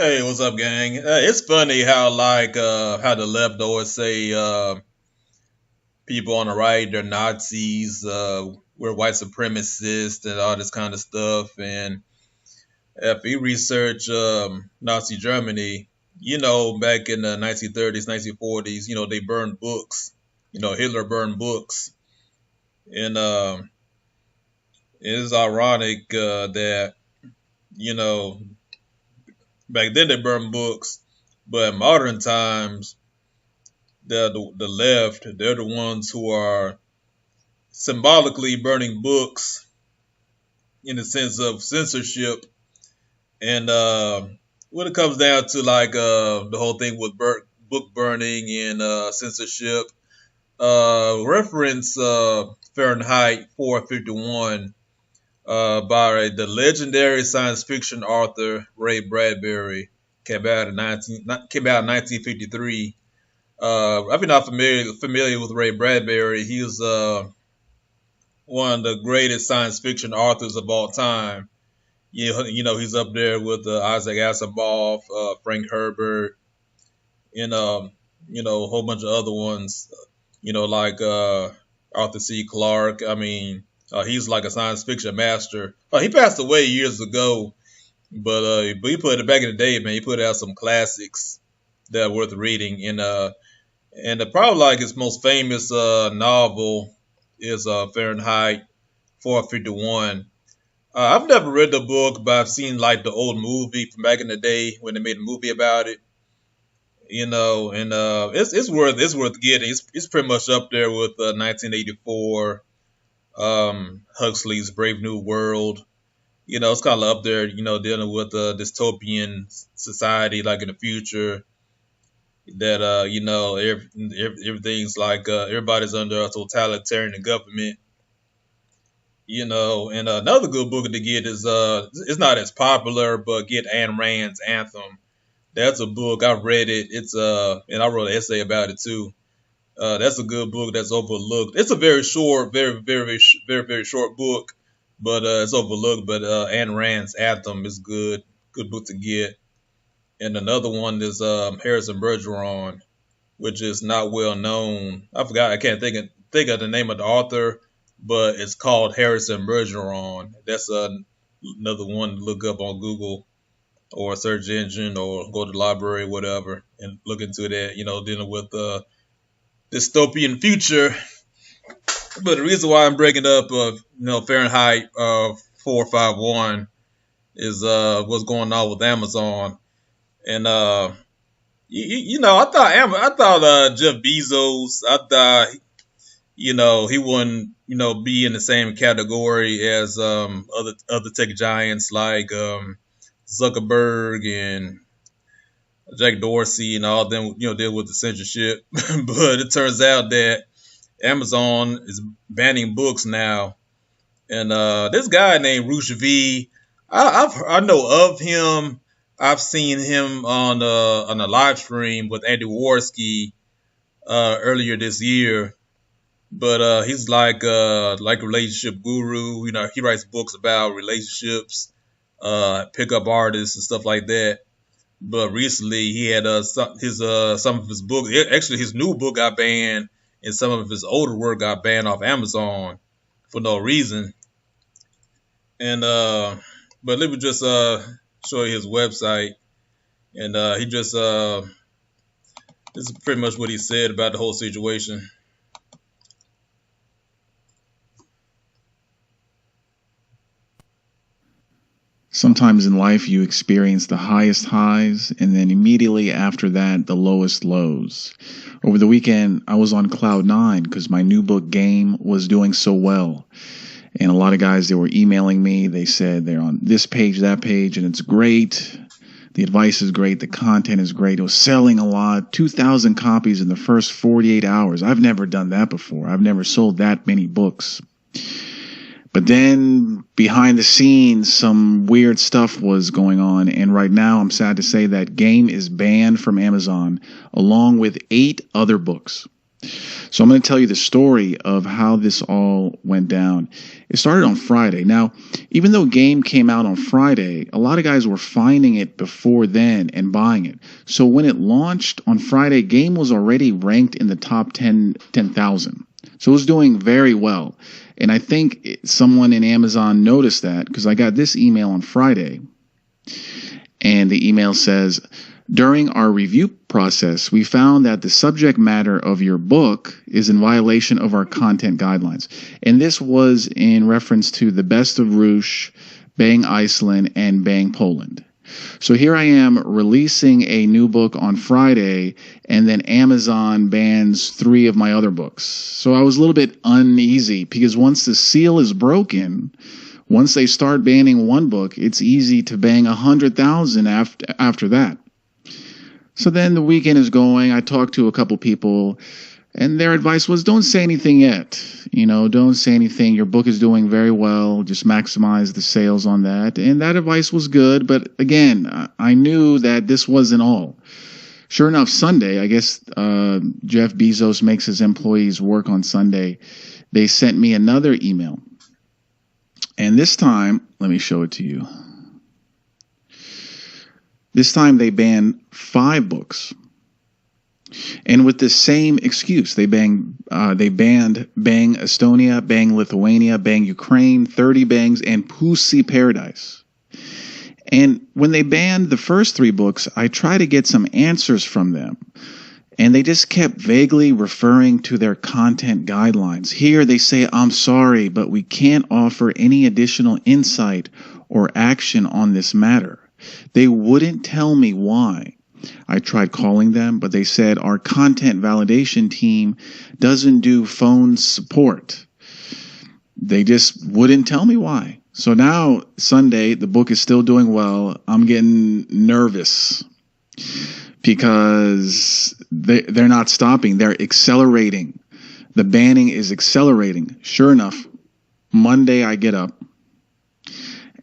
Hey, what's up, gang? It's funny how how the left always say people on the right they're Nazis, we're white supremacists, and all this kind of stuff. And if you research Nazi Germany, back in the 1930s, 1940s, they burned books. Hitler burned books, and it's ironic that you know back then they burned books, but in modern times the left, they're the ones who are symbolically burning books in the sense of censorship. And when it comes down to the whole thing with book burning and censorship, reference Fahrenheit 451 by the legendary science fiction author Ray Bradbury. Came out in 1953. If you're not familiar with Ray Bradbury, he was one of the greatest science fiction authors of all time. He's up there with Isaac Asimov, Frank Herbert, and a whole bunch of other ones. Like Arthur C. Clarke. I mean, he's like a science fiction master. He passed away years ago, but he put it back in the day, man. He put out some classics that are worth reading. And probably like his most famous novel is Fahrenheit 451. I've never read the book, but I've seen like the old movie from back in the day when they made a movie about it. And it's worth getting. It's pretty much up there with 1984, Huxley's Brave New World. It's kind of up there. Dealing with a dystopian society like in the future that everything's like everybody's under a totalitarian government. And another good book to get is it's not as popular, but get Ayn Rand's Anthem. That's a book. I've read it. It's and I wrote an essay about it too. That's a good book that's overlooked. It's a very short, very short book, but it's overlooked. But Ayn Rand's Anthem is good book to get. And another one is Harrison Bergeron, which is not well known. I forgot. I can't think of the name of the author, but it's called Harrison Bergeron. That's another one to look up on Google or a search engine or go to the library, whatever, and look into that. Dealing with the dystopian future. But the reason why I'm breaking up, Fahrenheit 451 is what's going on with Amazon. And I thought Jeff Bezos. I thought he wouldn't be in the same category as other tech giants like Zuckerberg and Jack Dorsey and all of them. Deal with the censorship. But it turns out that Amazon is banning books now. And this guy named Roosh I know of him. I've seen him on a live stream with Andy Warski earlier this year, but he's like a relationship guru. He writes books about relationships, pickup artists and stuff like that. But recently he had some of his book. Actually, his new book got banned, and some of his older work got banned off Amazon for no reason. And but let me just show you his website, and he just this is pretty much what he said about the whole situation. Sometimes in life you experience the highest highs and then immediately after that the lowest lows. Over the weekend I was on cloud nine because my new book Game was doing so well. And a lot of guys, they were emailing me. They said they're on this page, that page, and it's great. The advice is great. The content is great. It was selling a lot. 2,000 copies in the first 48 hours. I've never done that before. I've never sold that many books. But then behind the scenes, some weird stuff was going on. And right now, I'm sad to say that Game is banned from Amazon along with 8 other books. So I'm going to tell you the story of how this all went down. It started on Friday. Now, even though Game came out on Friday, a lot of guys were finding it before then and buying it. So when it launched on Friday, Game was already ranked in the top 10,000. So it was doing very well. And I think someone in Amazon noticed that because I got this email on Friday. And the email says, during our review process, we found that the subject matter of your book is in violation of our content guidelines. And this was in reference to the Best of Roosh, Bang Iceland, and Bang Poland. So here I am releasing a new book on Friday, and then Amazon bans 3 of my other books. So I was a little bit uneasy because once the seal is broken, once they start banning one book, it's easy to bang 100,000 after that. So then the weekend is going. I talked to a couple people, and their advice was don't say anything yet. Don't say anything. Your book is doing very well. Just maximize the sales on that. And that advice was good. But again, I knew that this wasn't all. Sure enough, Sunday, I guess Jeff Bezos makes his employees work on Sunday. They sent me another email. And this time, let me show it to you. This time they banned 5 books. And with the same excuse, they banned Bang Estonia, Bang Lithuania, Bang Ukraine, 30 Bangs, and Pussy Paradise. And when they banned the first 3 books, I tried to get some answers from them. And they just kept vaguely referring to their content guidelines. Here they say, I'm sorry, but we can't offer any additional insight or action on this matter. They wouldn't tell me why. I tried calling them, but they said our content validation team doesn't do phone support. They just wouldn't tell me why. So now, Sunday, the book is still doing well. I'm getting nervous because they're not stopping. They're accelerating. The banning is accelerating. Sure enough, Monday I get up,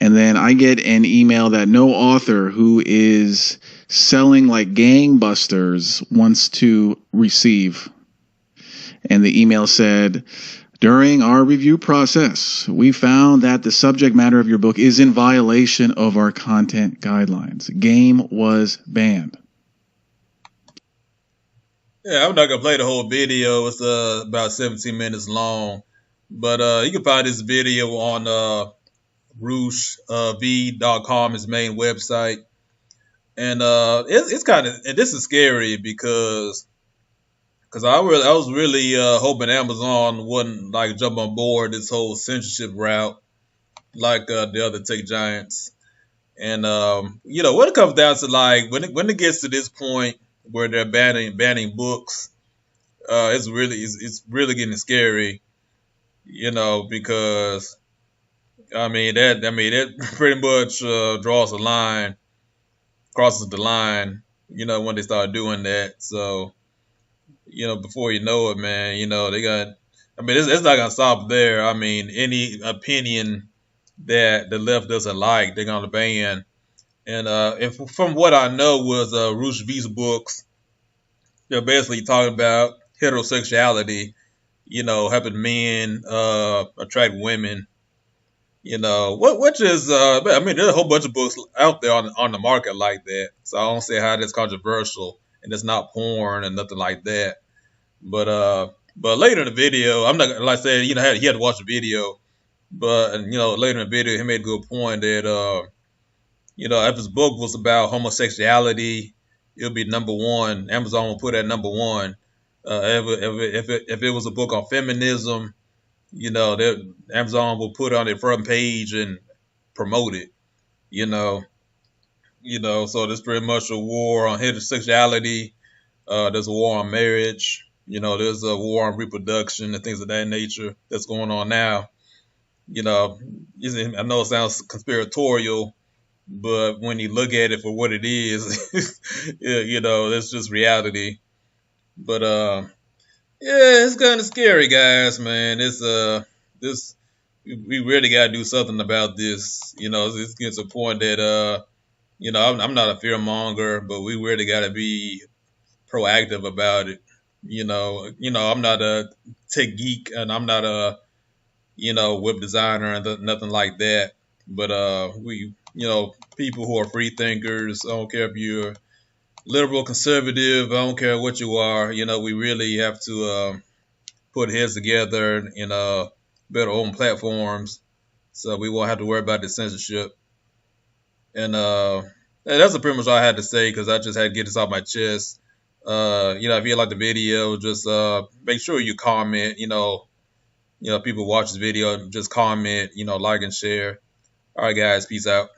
and then I get an email that no author who is selling like gangbusters wants to receive. And the email said, during our review process, we found that the subject matter of your book is in violation of our content guidelines. Game was banned. Yeah, I'm not gonna play the whole video. It's about 17 minutes long, but you can find this video on rooshv.com, his main website, and it's kind of, and this is scary because I was really hoping Amazon wouldn't like jump on board this whole censorship route like the other tech giants. And when it comes down to like when it gets to this point where they're banning books, it's really getting scary, because that pretty much draws a line, crosses the line, when they start doing that. So before you know it, man, they got. It's not gonna stop there. Any opinion that the left doesn't like, they're gonna ban. And if from what I know was Roosh V's books, they're basically talking about heterosexuality, helping men attract women, which is there's a whole bunch of books out there on the market like that. So I don't see how that's controversial, and it's not porn and nothing like that. But later in the video, I'm not like I said, he had to watch the video, but later in the video, he made a good point that if his book was about homosexuality, it'll be number one. Amazon will put it at number one. If it was a book on feminism, Amazon will put it on their front page and promote it. So there's pretty much a war on heterosexuality. There's a war on marriage. There's a war on reproduction and things of that nature that's going on now. I know it sounds conspiratorial, but when you look at it for what it is, it's just reality. But yeah, it's kind of scary, guys, man. This we really got to do something about this. It's getting to a point that I'm not a fear monger, but we really got to be proactive about it. I'm not a tech geek, and I'm not a web designer and nothing like that. But people who are free thinkers. I don't care if you're liberal, conservative. I don't care what you are. We really have to put heads together and build our own platforms, so we won't have to worry about the censorship. And that's pretty much all I had to say because I just had to get this off my chest. If you like the video, just make sure you comment. People watch this video, just comment. Like and share. All right, guys, peace out.